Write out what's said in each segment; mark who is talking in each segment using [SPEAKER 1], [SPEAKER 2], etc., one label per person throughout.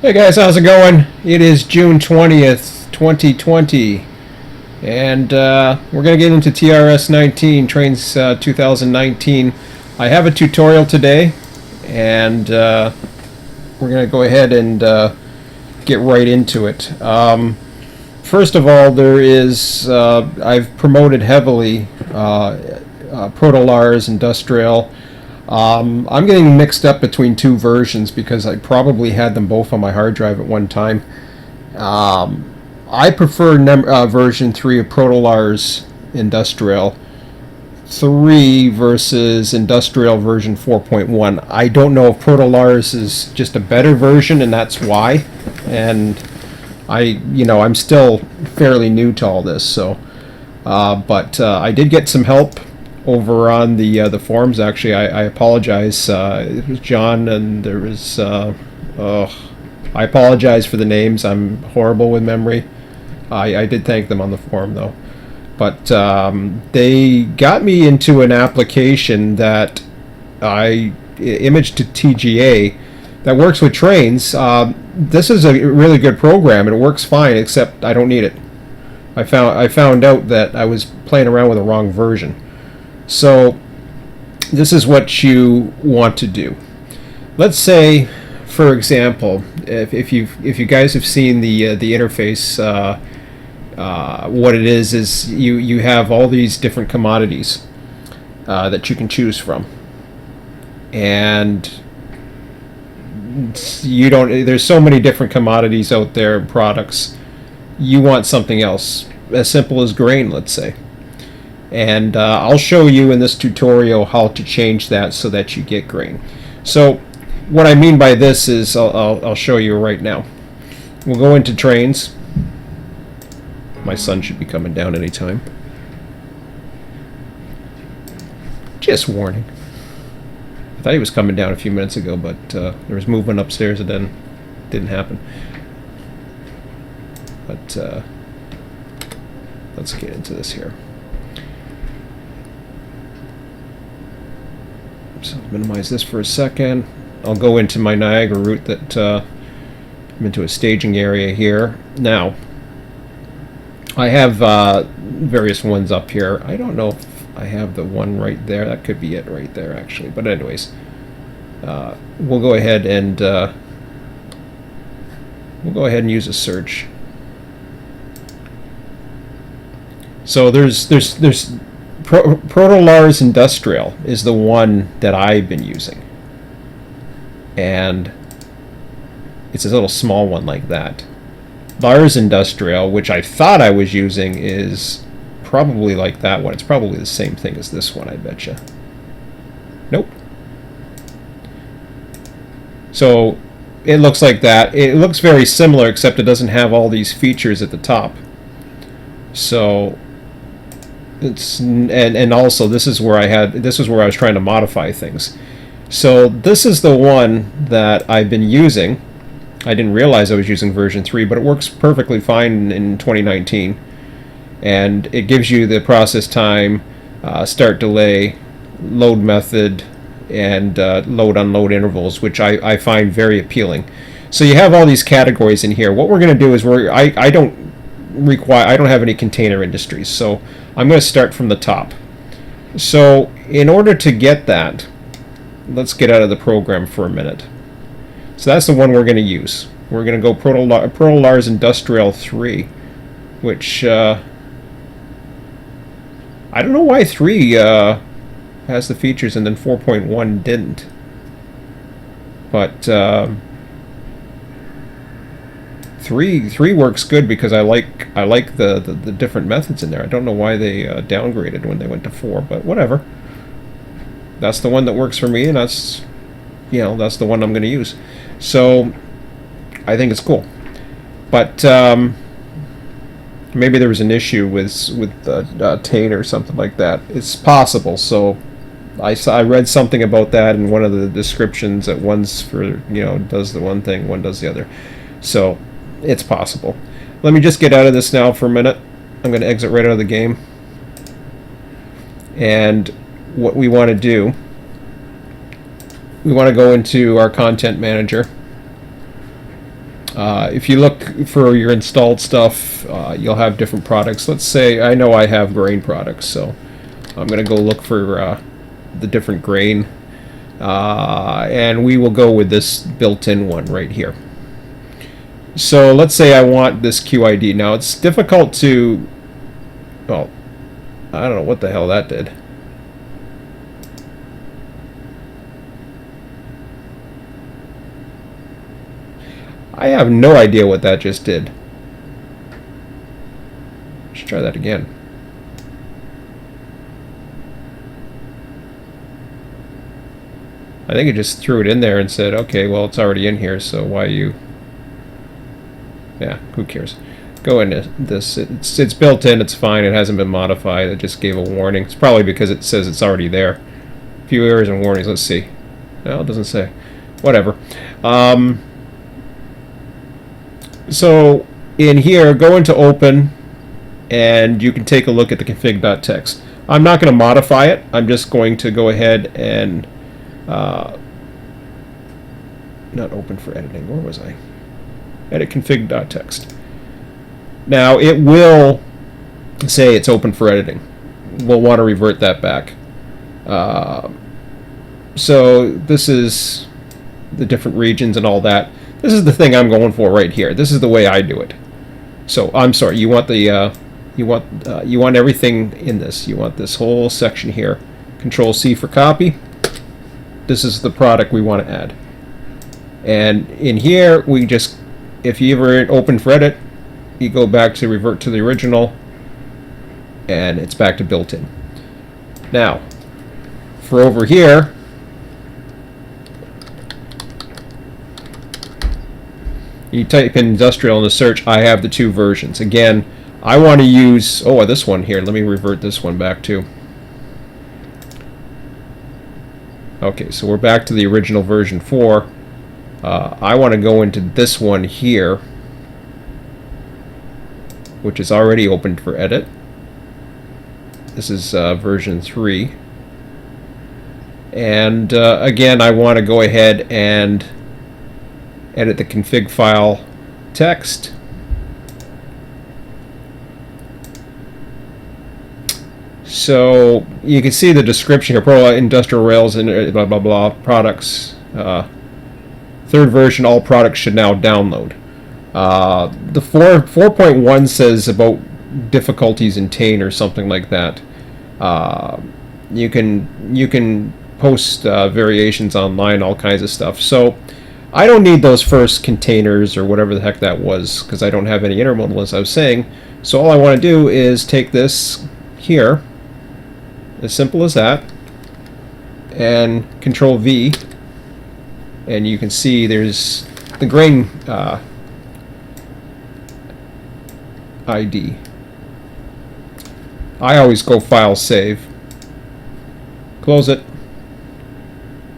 [SPEAKER 1] Hey guys, how's it going? It is June 20th, 2020, and we're going to get into TRS19, Trains 2019. I have a tutorial today, and we're going to go ahead and get right into it. First of all, I've promoted heavily ProtoLars, Industrail. I'm getting mixed up between two versions because I probably had them both on my hard drive at one time. I prefer version 3 of ProtoLars Industrial 3 versus Industrial version 4.1. I don't know if ProtoLars is just a better version and that's why. And I'm still fairly new to all this, so but I did get some help over on the forums. Actually, I apologize. It was John, and there was. I apologize for the names. I'm horrible with memory. I did thank them on the forum though, but they got me into an application that I imaged to TGA that works with trains. This is a really good program, and it works fine. Except I don't need it. I found out that I was playing around with the wrong version. So this is what you want to do. Let's say, for example, if you guys have seen the interface, what it is you have all these different commodities that you can choose from, and there's so many different commodities out there and products. You want something else, as simple as grain, let's say. And I'll show you in this tutorial how to change that so that you get grain. So what I mean by this is I'll show you right now. We'll go into trains. My son should be coming down anytime. Just warning. I thought he was coming down a few minutes ago, but there was movement upstairs and then didn't happen. But let's get into this here. So minimize this for a second. I'll go into my Niagara route that I'm into a staging area here. Now, I have various ones up here. I don't know if I have the one right there. That could be it right there, actually. But anyways, we'll go ahead and use a search. So there's ProtoLars Industrial is the one that I've been using, and it's a little small one like that. Lars Industrial, which I thought I was using, is probably like that one. It's probably the same thing as this one, I betcha. Nope. So it looks like that. It looks very similar, except it doesn't have all these features at the top. So and also this is where I was trying to modify things. So this is the one that I've been using. I didn't realize I was using version 3, but it works perfectly fine in 2019, and it gives you the process time, start delay, load method, and load unload intervals, which I find very appealing. So you have all these categories in here. What we're going to do is I don't have any container industries, so I'm going to start from the top. So in order to get that, let's get out of the program for a minute. So that's the one we're going to use. We're going to go ProtoLars Industrial 3, which I don't know why 3 has the features and then 4.1 didn't. But 3 works good because I like the different methods in there. I don't know why they downgraded when they went to 4, but whatever. That's the one that works for me, and that's the one I'm going to use. So I think it's cool. But maybe there was an issue with Tane or something like that. It's possible. So I read something about that in one of the descriptions, that one's for does the one thing, one does the other. So it's possible. Let me just get out of this now for a minute. I'm going to exit right out of the game. And what we want to do, we want to go into our content manager. If you look for your installed stuff, you'll have different products. Let's say I know I have grain products, so I'm going to go look for the different grain, and we will go with this built-in one right here. So let's say I want this QID. Now it's difficult to, well, I don't know what the hell that did. I have no idea what that just did. Let's try that again. I think it just threw it in there and said, okay, well, it's already in here, so why you... Yeah, who cares? Go into this. It's built in, it's fine, it hasn't been modified, it just gave a warning. It's probably because it says it's already there. A few errors and warnings, let's see. No, it doesn't say. Whatever. So in here, go into open, and you can take a look at the config.txt. I'm not going to modify it, I'm just going to go ahead and not open for editing, where was I? Edit config.txt. Now it will say it's open for editing. We'll want to revert that back. So this is the different regions and all that. This is the thing I'm going for right here. This is the way I do it. So I'm sorry. You want the you want everything in this. You want this whole section here. Control C for copy. This is the product we want to add. And in here we just, if you ever open for edit, you go back to revert to the original, and it's back to built-in. Now, for over here, you type in Industrail in the search, I have the two versions. Again, I want to use, oh, this one here. Let me revert this one back too. Okay, so we're back to the original version 4. I want to go into this one here, which is already opened for edit. This is version 3. And again, I want to go ahead and edit the config file text. So you can see the description here: Pro Industrial Rails and blah blah blah products. Third version, all products should now download. The 4.1 says about difficulties in Tane or something like that. You can post variations online, all kinds of stuff. So I don't need those first containers or whatever the heck that was, because I don't have any intermodal, as I was saying. So all I want to do is take this here, as simple as that, and Control V, and you can see there's the grain ID. I always go File, Save, close it.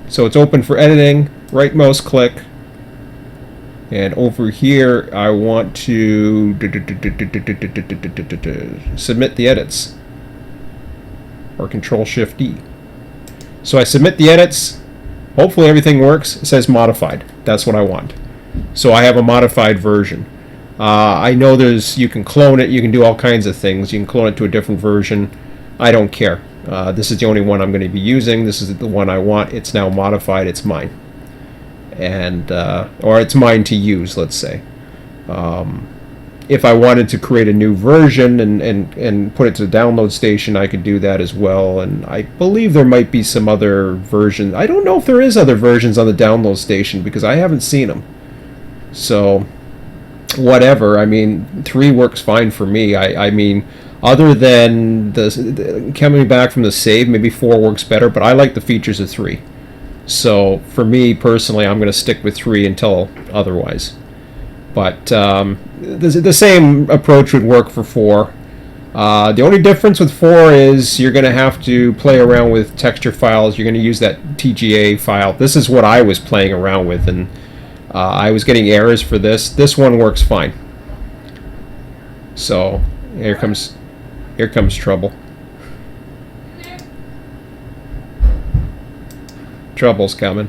[SPEAKER 1] So it's open for editing. Right mouse click, and over here I want to submit the edits, or Control Shift D. So I submit the edits. Hopefully everything works. It says modified. That's what I want. So I have a modified version. I know you can clone it. You can do all kinds of things. You can clone it to a different version. I don't care. This is the only one I'm going to be using. This is the one I want. It's now modified. It's mine. And or it's mine to use, let's say. If I wanted to create a new version and put it to the download station, I could do that as well. And I believe there might be some other versions. I don't know if there is other versions on the download station, because I haven't seen them. So whatever. I mean, 3 works fine for me. I mean, other than the coming back from the save, maybe 4 works better, but I like the features of 3. So for me personally, I'm going to stick with 3 until otherwise. But the same approach would work for 4. The only difference with 4 is you're going to have to play around with texture files. You're going to use that TGA file. This is what I was playing around with, and I was getting errors for this. This one works fine. So here comes trouble. Trouble's coming.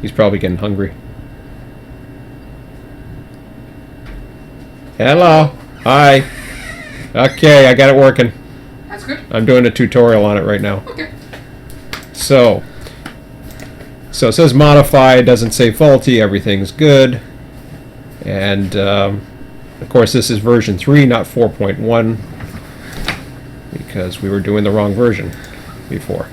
[SPEAKER 1] He's probably getting hungry. Hello. Hi. Okay, I got it working.
[SPEAKER 2] That's good.
[SPEAKER 1] I'm doing a tutorial on it right now.
[SPEAKER 2] Okay.
[SPEAKER 1] So it says modified, doesn't say faulty, everything's good. And of course this is version 3, not 4.1, because we were doing the wrong version before.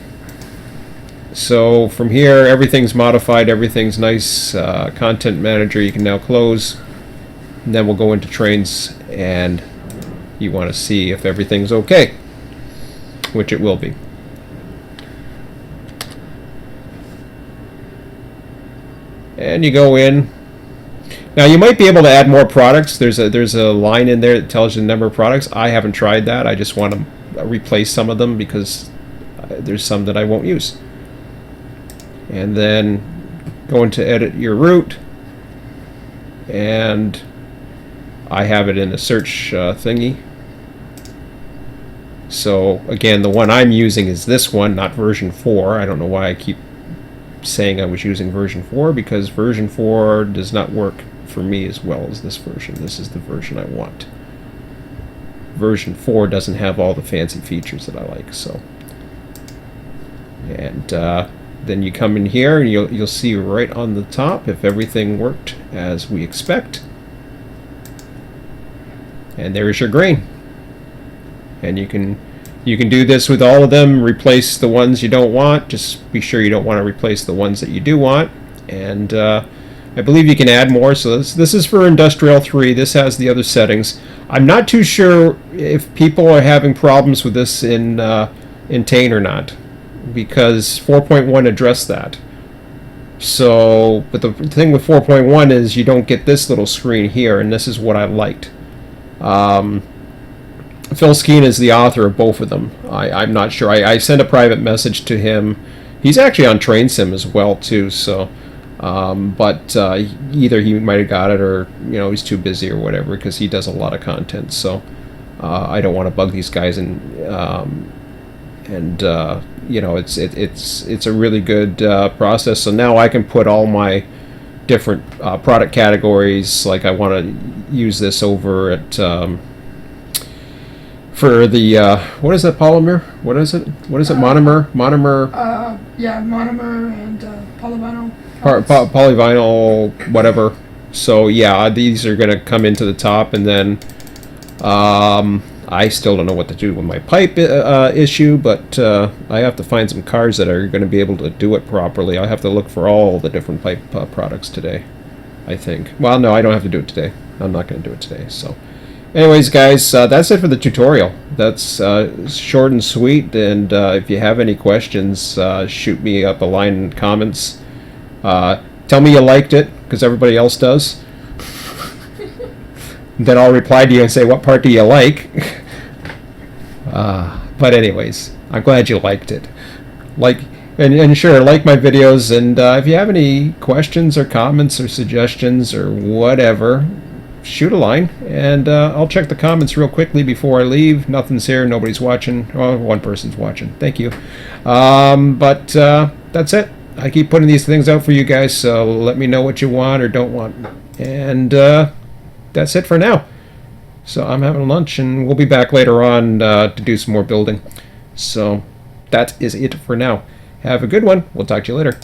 [SPEAKER 1] So from here, everything's modified, everything's nice. Content manager you can now close. And then we'll go into trains, and you want to see if everything's okay, which it will be. And you go in. Now you might be able to add more products. There's a line in there that tells you the number of products. I haven't tried that. I just want to replace some of them because there's some that I won't use. And then go into edit your route, and I have it in a search thingy. So again, the one I'm using is this one, not version 4. I don't know why I keep saying I was using version 4, because version 4 does not work for me as well as this version. This is the version I want. Version 4 doesn't have all the fancy features that I like. So, and then you come in here and you'll see right on the top if everything worked as we expect. And there's your grain. And you can do this with all of them. Replace the ones you don't want. Just be sure you don't want to replace the ones that you do want. And I believe you can add more. So this is for Industrail 3. This has the other settings. I'm not too sure if people are having problems with this in Tane or not, because 4.1 addressed that. So, but the thing with 4.1 is you don't get this little screen here, and this is what I liked. Phil Skeen is the author of both of them. I'm not sure. I sent a private message to him. He's actually on TrainSim as well too. So, but either he might have got it, or he's too busy or whatever, because he does a lot of content. So I don't want to bug these guys, it's a really good process. So now I can put all my different product categories. Like I want to use this over at for the what is that polymer? What is it? Monomer?
[SPEAKER 2] Yeah, monomer and polyvinyl.
[SPEAKER 1] Polyvinyl, whatever. So yeah, these are going to come into the top, and then I still don't know what to do with my pipe issue, but I have to find some cars that are going to be able to do it properly. I have to look for all the different pipe products today, I think. Well, no, I don't have to do it today. I'm not going to do it today. So anyways, guys, that's it for the tutorial. That's short and sweet, and if you have any questions, shoot me up a line in comments. Tell me you liked it, because everybody else does. Then I'll reply to you and say, what part do you like? But anyways, I'm glad you liked it. And sure, like my videos, and if you have any questions or comments or suggestions or whatever, shoot a line, and I'll check the comments real quickly before I leave. Nothing's here, nobody's watching. Oh, one person's watching. Thank you. But that's it. I keep putting these things out for you guys, so let me know what you want or don't want. And that's it for now. So I'm having lunch, and we'll be back later on to do some more building. So that is it for now. Have a good one. We'll talk to you later.